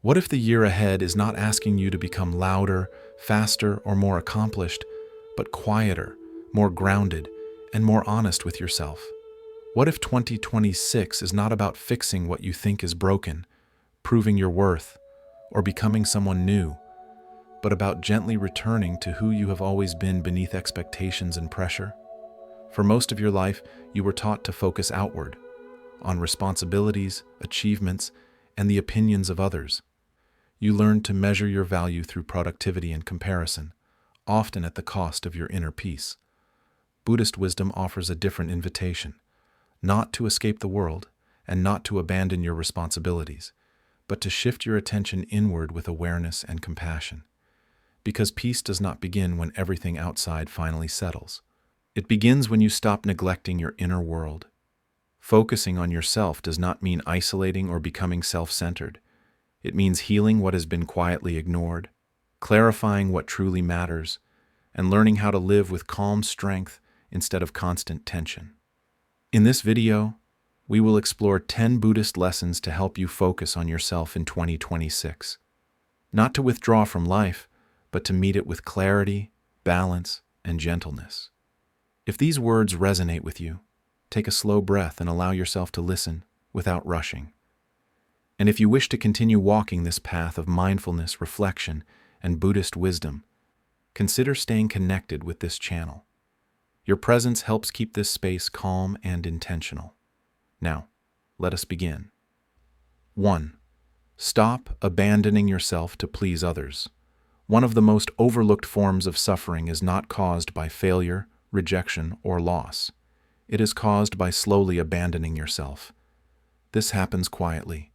What if the year ahead is not asking you to become louder, faster, or more accomplished, but quieter, more grounded, and more honest with yourself? What if 2026 is not about fixing what you think is broken, proving your worth, or becoming someone new, but about gently returning to who you have always been beneath expectations and pressure? For most of your life, you were taught to focus outward, on responsibilities, achievements, and the opinions of others. You learned to measure your value through productivity and comparison, often at the cost of your inner peace. Buddhist wisdom offers a different invitation, not to escape the world and not to abandon your responsibilities, but to shift your attention inward with awareness and compassion. Because peace does not begin when everything outside finally settles. It begins when you stop neglecting your inner world. Focusing on yourself does not mean isolating or becoming self-centered. It means healing what has been quietly ignored, clarifying what truly matters, and learning how to live with calm strength instead of constant tension. In this video, we will explore 10 Buddhist lessons to help you focus on yourself in 2026. Not to withdraw from life, but to meet it with clarity, balance, and gentleness. If these words resonate with you, take a slow breath and allow yourself to listen without rushing. And if you wish to continue walking this path of mindfulness, reflection, and Buddhist wisdom, consider staying connected with this channel. Your presence helps keep this space calm and intentional. Now, let us begin. 1. Stop abandoning yourself to please others. One of the most overlooked forms of suffering is not caused by failure, rejection, or loss. It is caused by slowly abandoning yourself. This happens quietly.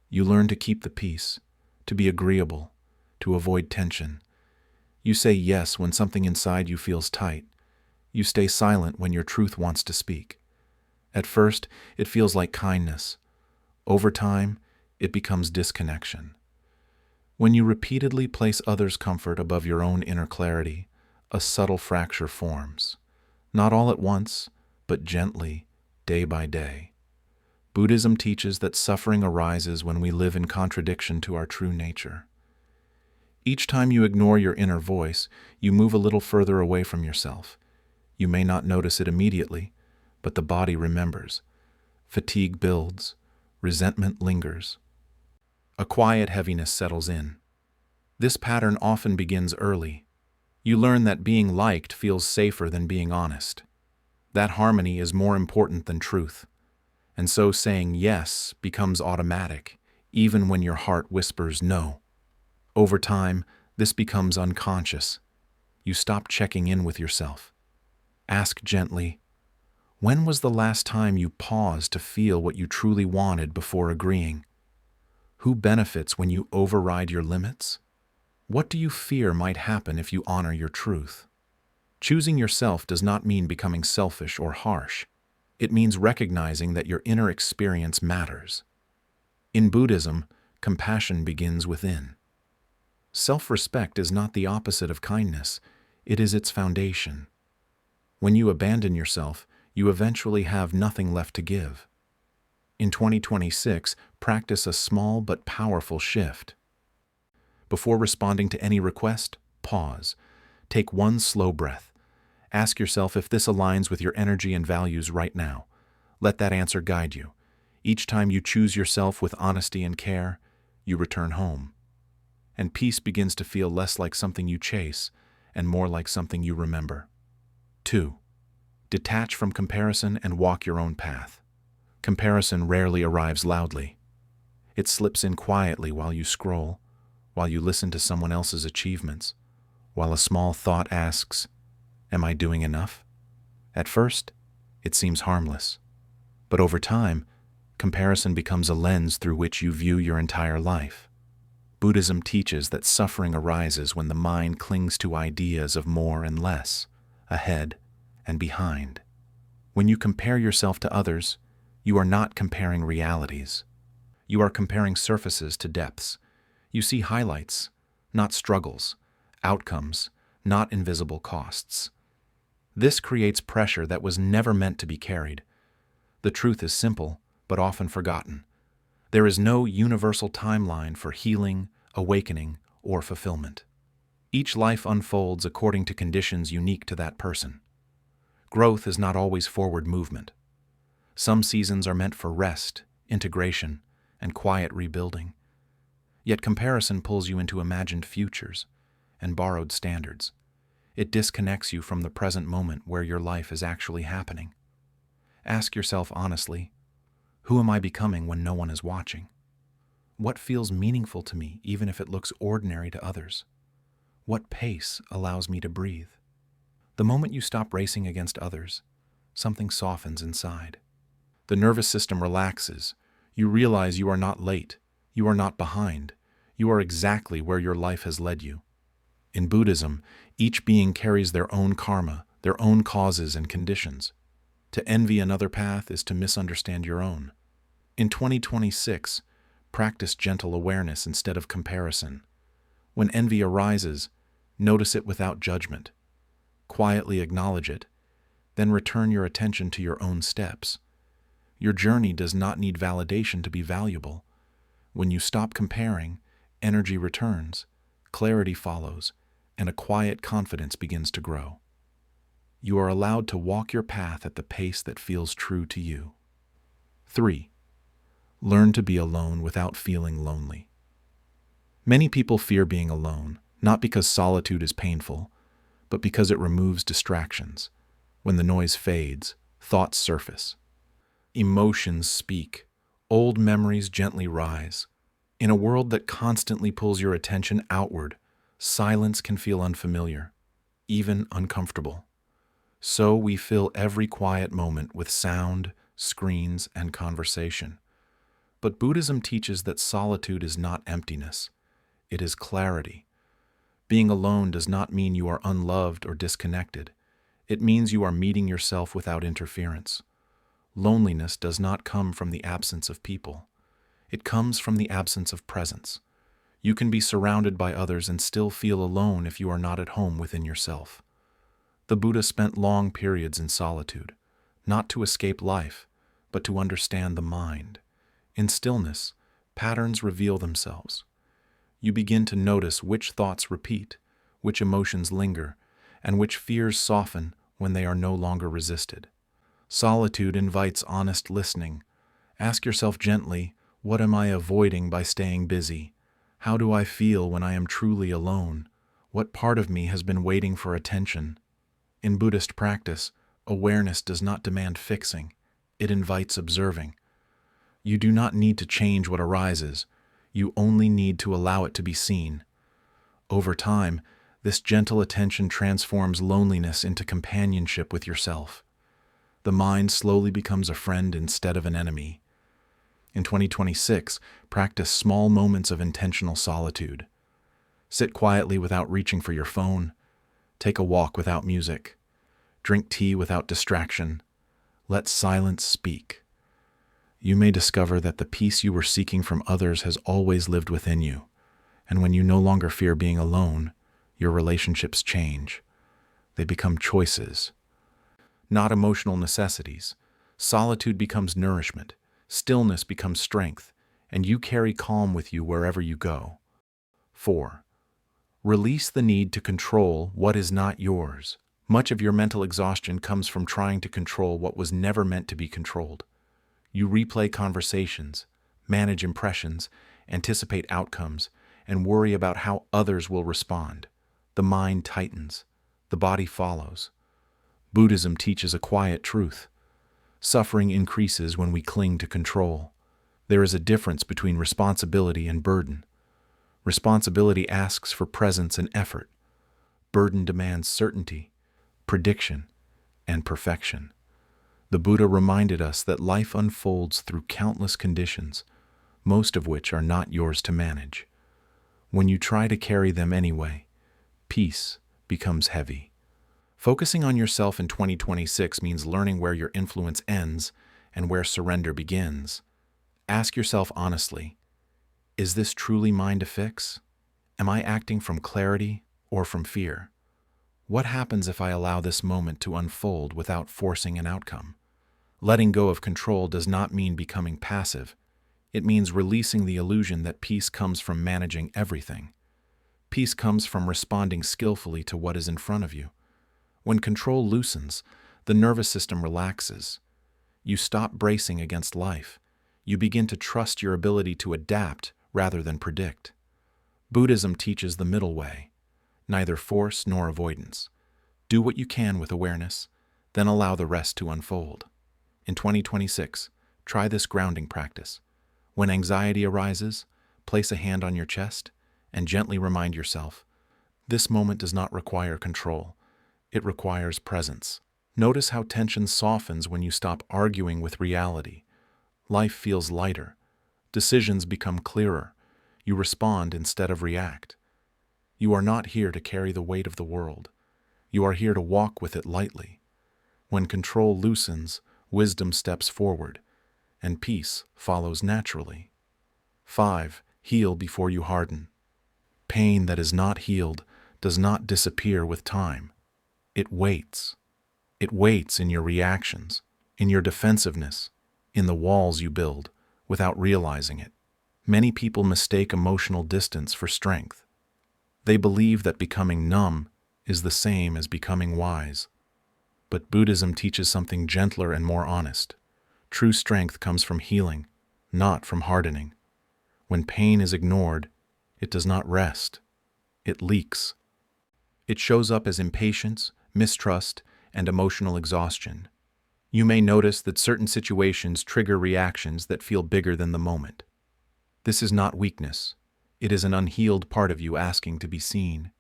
You learn to keep the peace, to be agreeable, to avoid tension. You say yes when something inside you feels tight. You stay silent when your truth wants to speak. At first, it feels like kindness. Over time, it becomes disconnection. When you repeatedly place others' comfort above your own inner clarity, a subtle fracture forms. Not all at once, but gently, day by day. Buddhism teaches that suffering arises when we live in contradiction to our true nature. Each time you ignore your inner voice, you move a little further away from yourself. You may not notice it immediately, but the body remembers. Fatigue builds, resentment lingers. A quiet heaviness settles in. This pattern often begins early. You learn that being liked feels safer than being honest. That harmony is more important than truth. And so saying yes becomes automatic, even when your heart whispers no. Over time, this becomes unconscious. You stop checking in with yourself. Ask gently, when was the last time you paused to feel what you truly wanted before agreeing? Who benefits when you override your limits? What do you fear might happen if you honor your truth? Choosing yourself does not mean becoming selfish or harsh. It means recognizing that your inner experience matters. In Buddhism, compassion begins within. Self-respect is not the opposite of kindness, it is its foundation. When you abandon yourself, you eventually have nothing left to give. In 2026, practice a small but powerful shift. Before responding to any request, pause. Take one slow breath. Ask yourself if this aligns with your energy and values right now. Let that answer guide you. Each time you choose yourself with honesty and care, you return home. And peace begins to feel less like something you chase and more like something you remember. 2. Detach from comparison and walk your own path. Comparison rarely arrives loudly. It slips in quietly while you scroll, while you listen to someone else's achievements, while a small thought asks, am I doing enough? At first, it seems harmless. But over time, comparison becomes a lens through which you view your entire life. Buddhism teaches that suffering arises when the mind clings to ideas of more and less, ahead and behind. When you compare yourself to others, you are not comparing realities. You are comparing surfaces to depths. You see highlights, not struggles, outcomes, not invisible costs. This creates pressure that was never meant to be carried. The truth is simple, but often forgotten. There is no universal timeline for healing, awakening, or fulfillment. Each life unfolds according to conditions unique to that person. Growth is not always forward movement. Some seasons are meant for rest, integration, and quiet rebuilding. Yet comparison pulls you into imagined futures and borrowed standards. It disconnects you from the present moment where your life is actually happening. Ask yourself honestly, who am I becoming when no one is watching? What feels meaningful to me even if it looks ordinary to others? What pace allows me to breathe? The moment you stop racing against others, something softens inside. The nervous system relaxes. You realize you are not late. You are not behind. You are exactly where your life has led you. In Buddhism, each being carries their own karma, their own causes and conditions. To envy another path is to misunderstand your own. In 2026, practice gentle awareness instead of comparison. When envy arises, notice it without judgment. Quietly acknowledge it, then return your attention to your own steps. Your journey does not need validation to be valuable. When you stop comparing, energy returns, clarity follows, and a quiet confidence begins to grow. You are allowed to walk your path at the pace that feels true to you. 3. Learn to be alone without feeling lonely. Many people fear being alone, not because solitude is painful, but because it removes distractions. When the noise fades, thoughts surface. Emotions speak. Old memories gently rise. In a world that constantly pulls your attention outward, silence can feel unfamiliar, even uncomfortable. So we fill every quiet moment with sound, screens, and conversation. But Buddhism teaches that solitude is not emptiness. It is clarity. Being alone does not mean you are unloved or disconnected. It means you are meeting yourself without interference. Loneliness does not come from the absence of people. It comes from the absence of presence. You can be surrounded by others and still feel alone if you are not at home within yourself. The Buddha spent long periods in solitude, not to escape life, but to understand the mind. In stillness, patterns reveal themselves. You begin to notice which thoughts repeat, which emotions linger, and which fears soften when they are no longer resisted. Solitude invites honest listening. Ask yourself gently, what am I avoiding by staying busy? How do I feel when I am truly alone? What part of me has been waiting for attention? In Buddhist practice, awareness does not demand fixing. It invites observing. You do not need to change what arises. You only need to allow it to be seen. Over time, this gentle attention transforms loneliness into companionship with yourself. The mind slowly becomes a friend instead of an enemy. In 2026, practice small moments of intentional solitude. Sit quietly without reaching for your phone. Take a walk without music. Drink tea without distraction. Let silence speak. You may discover that the peace you were seeking from others has always lived within you. And when you no longer fear being alone, your relationships change. They become choices, not emotional necessities. Solitude becomes nourishment, stillness becomes strength, and you carry calm with you wherever you go. 4. Release the need to control what is not yours. Much of your mental exhaustion comes from trying to control what was never meant to be controlled. You replay conversations, manage impressions, anticipate outcomes, and worry about how others will respond. The mind tightens, the body follows. Buddhism teaches a quiet truth. Suffering increases when we cling to control. There is a difference between responsibility and burden. Responsibility asks for presence and effort. Burden demands certainty, prediction, and perfection. The Buddha reminded us that life unfolds through countless conditions, most of which are not yours to manage. When you try to carry them anyway, peace becomes heavy. Focusing on yourself in 2026 means learning where your influence ends and where surrender begins. Ask yourself honestly, is this truly mine to fix? Am I acting from clarity or from fear? What happens if I allow this moment to unfold without forcing an outcome? Letting go of control does not mean becoming passive. It means releasing the illusion that peace comes from managing everything. Peace comes from responding skillfully to what is in front of you. When control loosens, the nervous system relaxes. You stop bracing against life. You begin to trust your ability to adapt rather than predict. Buddhism teaches the middle way, neither force nor avoidance. Do what you can with awareness, then allow the rest to unfold. In 2026, try this grounding practice. When anxiety arises, place a hand on your chest and gently remind yourself, this moment does not require control. It requires presence. Notice how tension softens when you stop arguing with reality. Life feels lighter. Decisions become clearer. You respond instead of react. You are not here to carry the weight of the world. You are here to walk with it lightly. When control loosens, wisdom steps forward, and peace follows naturally. 5. Heal before you harden. Pain that is not healed does not disappear with time. It waits. It waits in your reactions, in your defensiveness, in the walls you build, without realizing it. Many people mistake emotional distance for strength. They believe that becoming numb is the same as becoming wise. But Buddhism teaches something gentler and more honest. True strength comes from healing, not from hardening. When pain is ignored, it does not rest. It leaks. It shows up as impatience, mistrust, and emotional exhaustion. You may notice that certain situations trigger reactions that feel bigger than the moment. This is not weakness. It is an unhealed part of you asking to be seen.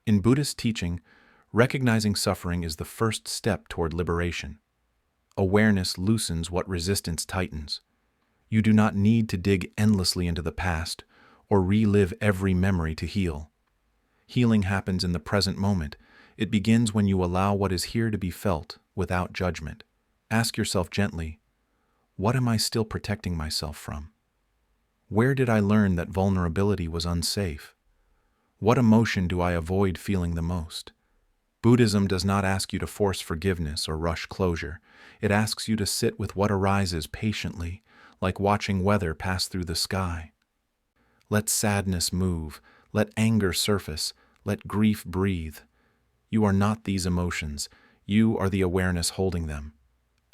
In Buddhist teaching, recognizing suffering is the first step toward liberation. Awareness loosens what resistance tightens. You do not need to dig endlessly into the past or relive every memory to heal. Healing happens in the present moment. It begins when you allow what is here to be felt without judgment. Ask yourself gently, what am I still protecting myself from? Where did I learn that vulnerability was unsafe? What emotion do I avoid feeling the most? Buddhism does not ask you to force forgiveness or rush closure. It asks you to sit with what arises patiently, like watching weather pass through the sky. Let sadness move, let anger surface, let grief breathe. You are not these emotions. You are the awareness holding them.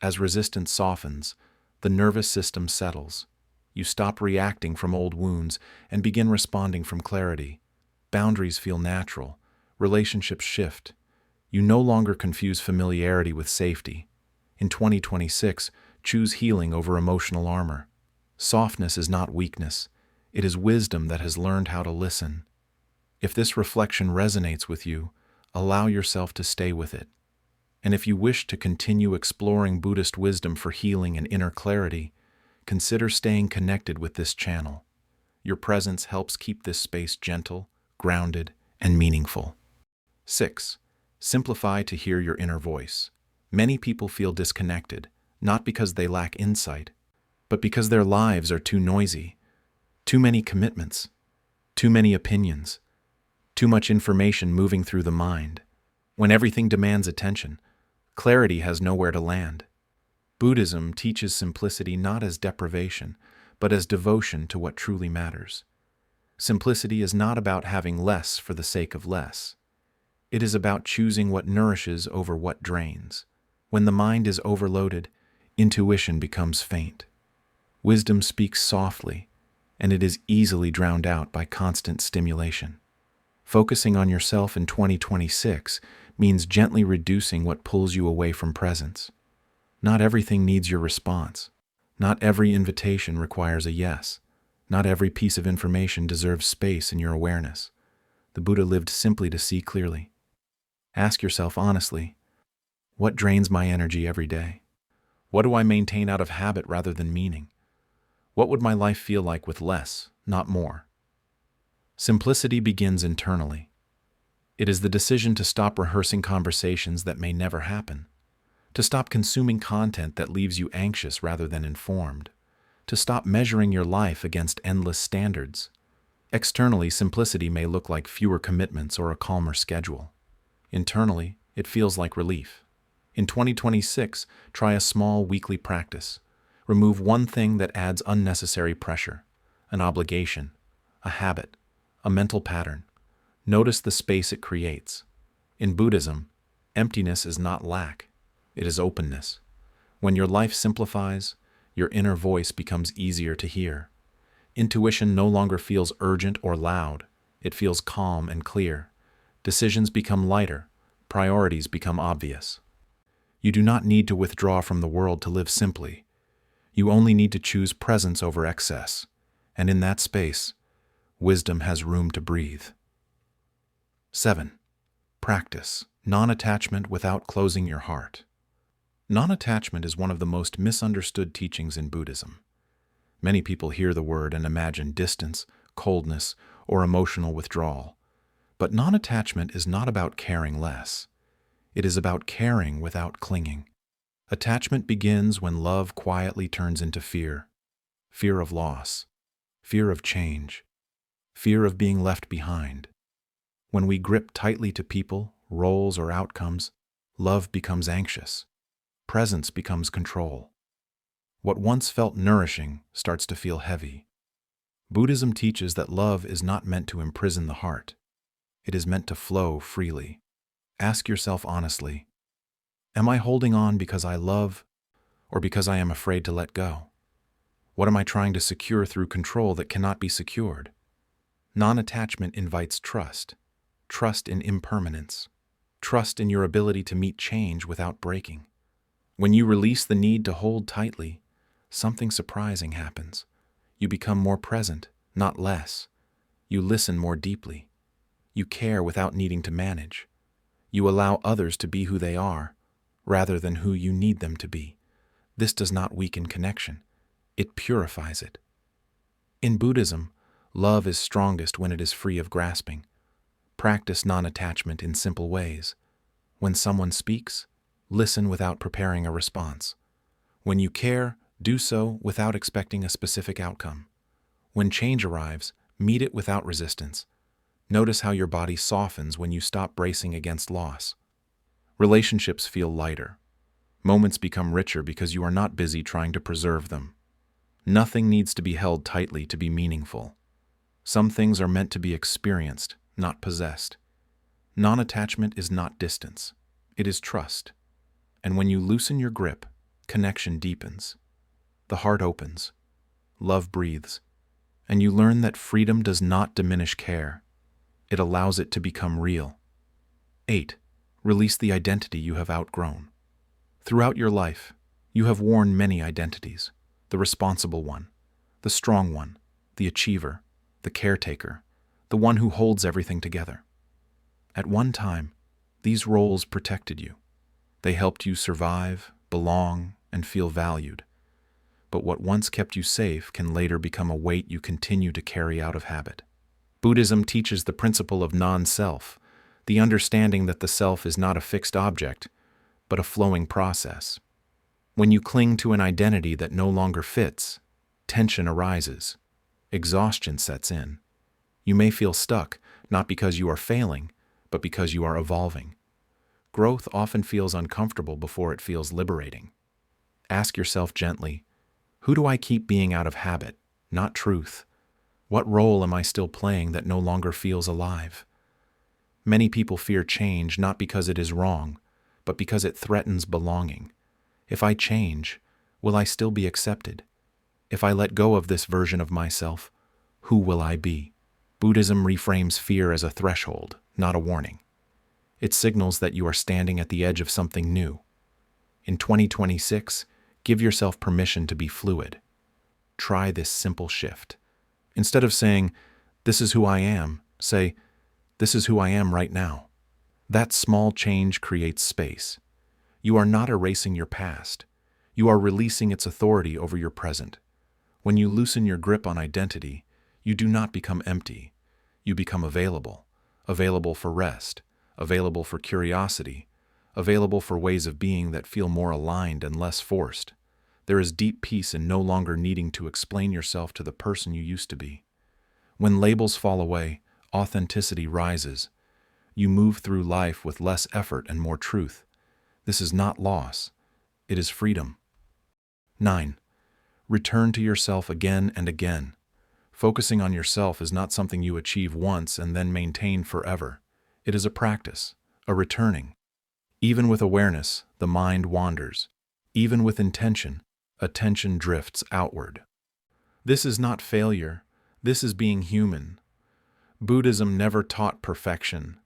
As resistance softens, the nervous system settles. You stop reacting from old wounds and begin responding from clarity. Boundaries feel natural. Relationships shift. You no longer confuse familiarity with safety. In 2026, choose healing over emotional armor. Softness is not weakness. It is wisdom that has learned how to listen. If this reflection resonates with you, allow yourself to stay with it. And if you wish to continue exploring Buddhist wisdom for healing and inner clarity, consider staying connected with this channel. Your presence helps keep this space gentle, grounded, and meaningful. 6. Simplify to hear your inner voice. Many people feel disconnected, not because they lack insight, but because their lives are too noisy. Too many commitments, too many opinions, too much information moving through the mind. When everything demands attention, clarity has nowhere to land. Buddhism teaches simplicity not as deprivation, but as devotion to what truly matters. Simplicity is not about having less for the sake of less. It is about choosing what nourishes over what drains. When the mind is overloaded, intuition becomes faint. Wisdom speaks softly, and it is easily drowned out by constant stimulation. Focusing on yourself in 2026 means gently reducing what pulls you away from presence. Not everything needs your response. Not every invitation requires a yes. Not every piece of information deserves space in your awareness. The Buddha lived simply to see clearly. Ask yourself honestly, what drains my energy every day? What do I maintain out of habit rather than meaning? What would my life feel like with less, not more? Simplicity begins internally. It is the decision to stop rehearsing conversations that may never happen, to stop consuming content that leaves you anxious rather than informed, to stop measuring your life against endless standards. Externally, simplicity may look like fewer commitments or a calmer schedule. Internally, it feels like relief. In 2026, try a small weekly practice. Remove one thing that adds unnecessary pressure, an obligation, a habit, a mental pattern. Notice the space it creates. In Buddhism, emptiness is not lack, it is openness. When your life simplifies, your inner voice becomes easier to hear. Intuition no longer feels urgent or loud, it feels calm and clear. Decisions become lighter, priorities become obvious. You do not need to withdraw from the world to live simply. You only need to choose presence over excess, and in that space, wisdom has room to breathe. 7. Practice non-attachment without closing your heart. Non-attachment is one of the most misunderstood teachings in Buddhism. Many people hear the word and imagine distance, coldness, or emotional withdrawal. But non-attachment is not about caring less. It is about caring without clinging. Attachment begins when love quietly turns into fear. Fear of loss, fear of change, fear of being left behind. When we grip tightly to people, roles, or outcomes, love becomes anxious. Presence becomes control. What once felt nourishing starts to feel heavy. Buddhism teaches that love is not meant to imprison the heart. It is meant to flow freely. Ask yourself honestly, am I holding on because I love or because I am afraid to let go? What am I trying to secure through control that cannot be secured? Non-attachment invites trust. Trust in impermanence. Trust in your ability to meet change without breaking. When you release the need to hold tightly, something surprising happens. You become more present, not less. You listen more deeply. You care without needing to manage. You allow others to be who they are, rather than who you need them to be. This does not weaken connection. It purifies it. In Buddhism, love is strongest when it is free of grasping. Practice non-attachment in simple ways. When someone speaks, listen without preparing a response. When you care, do so without expecting a specific outcome. When change arrives, meet it without resistance. Notice how your body softens when you stop bracing against loss. Relationships feel lighter. Moments become richer because you are not busy trying to preserve them. Nothing needs to be held tightly to be meaningful. Some things are meant to be experienced, not possessed. Non-attachment is not distance. It is trust. And when you loosen your grip, connection deepens. The heart opens. Love breathes. And you learn that freedom does not diminish care. It allows it to become real. 8. Release the identity you have outgrown. Throughout your life, you have worn many identities. The responsible one, the strong one, the achiever, the caretaker, the one who holds everything together. At one time, these roles protected you. They helped you survive, belong, and feel valued. But what once kept you safe can later become a weight you continue to carry out of habit. Buddhism teaches the principle of non-self, the understanding that the self is not a fixed object, but a flowing process. When you cling to an identity that no longer fits, tension arises. Exhaustion sets in. You may feel stuck, not because you are failing, but because you are evolving. Growth often feels uncomfortable before it feels liberating. Ask yourself gently, who do I keep being out of habit, not truth? What role am I still playing that no longer feels alive? Many people fear change not because it is wrong, but because it threatens belonging. If I change, will I still be accepted? If I let go of this version of myself, who will I be? Buddhism reframes fear as a threshold, not a warning. It signals that you are standing at the edge of something new. In 2026, give yourself permission to be fluid. Try this simple shift. Instead of saying, "This is who I am," say, "This is who I am right now." That small change creates space. You are not erasing your past. You are releasing its authority over your present. When you loosen your grip on identity, you do not become empty. You become available. Available for rest. Available for curiosity. Available for ways of being that feel more aligned and less forced. There is deep peace in no longer needing to explain yourself to the person you used to be. When labels fall away, authenticity rises. You move through life with less effort and more truth. This is not loss. It is freedom. 9. Return to yourself again and again. Focusing on yourself is not something you achieve once and then maintain forever. It is a practice, a returning. Even with awareness, the mind wanders. Even with intention, attention drifts outward. This is not failure. This is being human. Buddhism never taught perfection.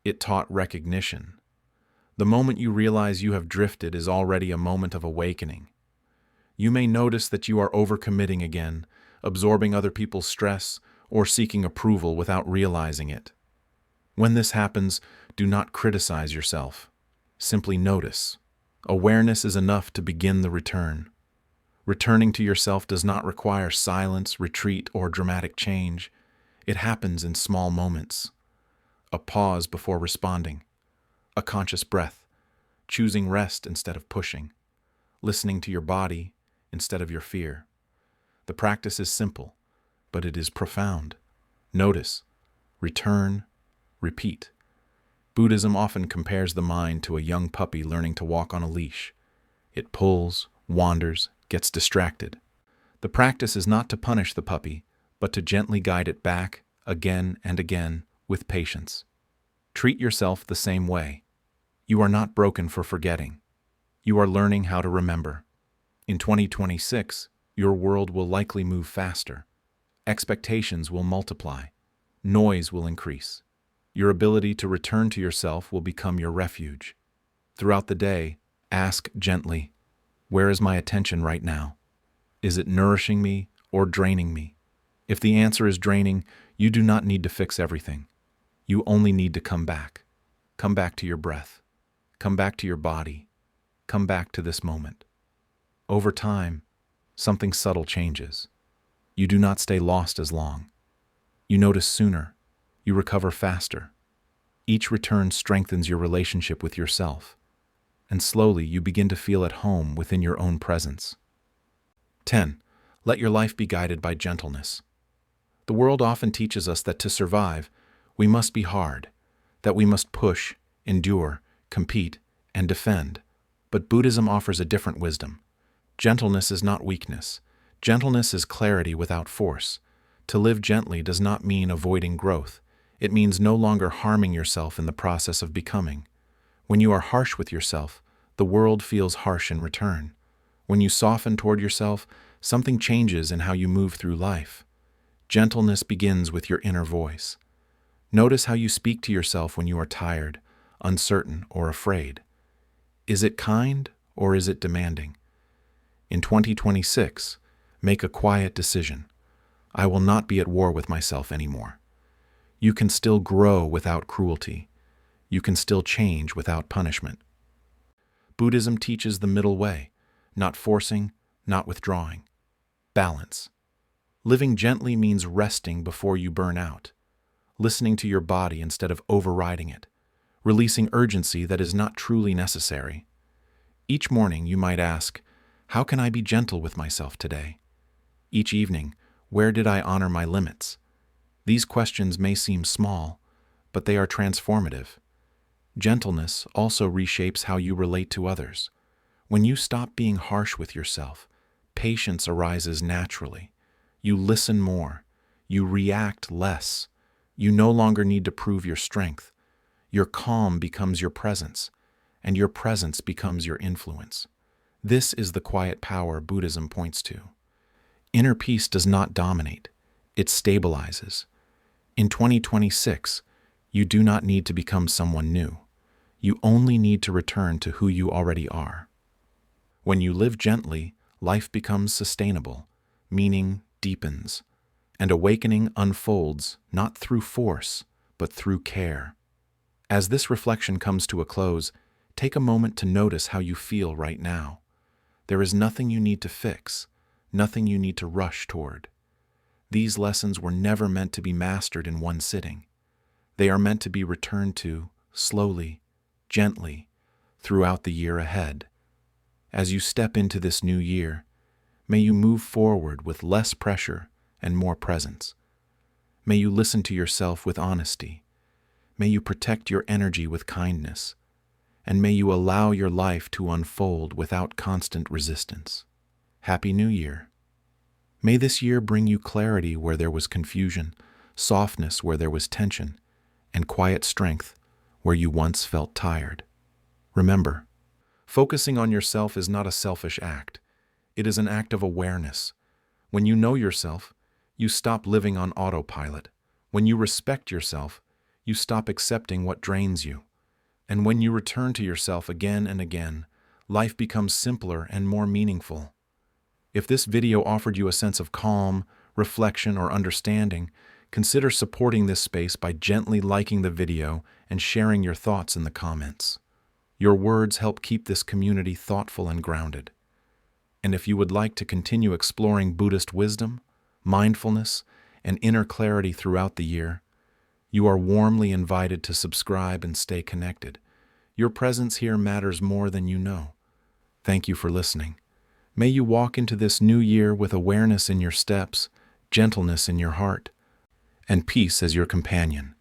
It taught recognition. The moment you realize you have drifted is already a moment of awakening. You may notice that you are overcommitting again, absorbing other people's stress, or seeking approval without realizing it. When this happens, do not criticize yourself. Simply notice. Awareness is enough to begin the return. Returning to yourself does not require silence, retreat, or dramatic change. It happens in small moments. A pause before responding. A conscious breath. Choosing rest instead of pushing. Listening to your body instead of your fear. The practice is simple, but it is profound. Notice, return, repeat. Buddhism often compares the mind to a young puppy learning to walk on a leash. It pulls, wanders, gets distracted. The practice is not to punish the puppy, but to gently guide it back, again and again, with patience. Treat yourself the same way. You are not broken for forgetting. You are learning how to remember. In 2026, your world will likely move faster. Expectations will multiply. Noise will increase. Your ability to return to yourself will become your refuge. Throughout the day, ask gently, where is my attention right now? Is it nourishing me or draining me? If the answer is draining, you do not need to fix everything. You only need to come back. Come back to your breath. Come back to your body. Come back to this moment. Over time, something subtle changes. You do not stay lost as long. You notice sooner. You recover faster. Each return strengthens your relationship with yourself, and slowly you begin to feel at home within your own presence. 10. Let your life be guided by gentleness. The world often teaches us that to survive, we must be hard, that we must push, endure, compete, and defend. But Buddhism offers a different wisdom. Gentleness is not weakness. Gentleness is clarity without force. To live gently does not mean avoiding growth. It means no longer harming yourself in the process of becoming. When you are harsh with yourself, the world feels harsh in return. When you soften toward yourself, something changes in how you move through life. Gentleness begins with your inner voice. Notice how you speak to yourself when you are tired, uncertain, or afraid. Is it kind or is it demanding? In 2026, make a quiet decision. I will not be at war with myself anymore. You can still grow without cruelty. You can still change without punishment. Buddhism teaches the middle way, not forcing, not withdrawing. Balance. Living gently means resting before you burn out, listening to your body instead of overriding it, releasing urgency that is not truly necessary. Each morning you might ask, how can I be gentle with myself today? Each evening, where did I honor my limits? These questions may seem small, but they are transformative. Gentleness also reshapes how you relate to others. When you stop being harsh with yourself, patience arises naturally. You listen more. You react less. You no longer need to prove your strength. Your calm becomes your presence, and your presence becomes your influence. This is the quiet power Buddhism points to. Inner peace does not dominate. It stabilizes. In 2026, you do not need to become someone new. You only need to return to who you already are. When you live gently, life becomes sustainable, meaning deepens, and awakening unfolds not through force, but through care. As this reflection comes to a close, take a moment to notice how you feel right now. There is nothing you need to fix, nothing you need to rush toward. These lessons were never meant to be mastered in one sitting. They are meant to be returned to, slowly, gently, throughout the year ahead. As you step into this new year, may you move forward with less pressure and more presence. May you listen to yourself with honesty. May you protect your energy with kindness. And may you allow your life to unfold without constant resistance. Happy New Year! May this year bring you clarity where there was confusion, softness where there was tension, and quiet strength where you once felt tired. Remember, focusing on yourself is not a selfish act. It is an act of awareness. When you know yourself, you stop living on autopilot. When you respect yourself, you stop accepting what drains you. And when you return to yourself again and again, life becomes simpler and more meaningful. If this video offered you a sense of calm, reflection, or understanding, consider supporting this space by gently liking the video and sharing your thoughts in the comments. Your words help keep this community thoughtful and grounded. And if you would like to continue exploring Buddhist wisdom, mindfulness, and inner clarity throughout the year, you are warmly invited to subscribe and stay connected. Your presence here matters more than you know. Thank you for listening. May you walk into this new year with awareness in your steps, gentleness in your heart, and peace as your companion.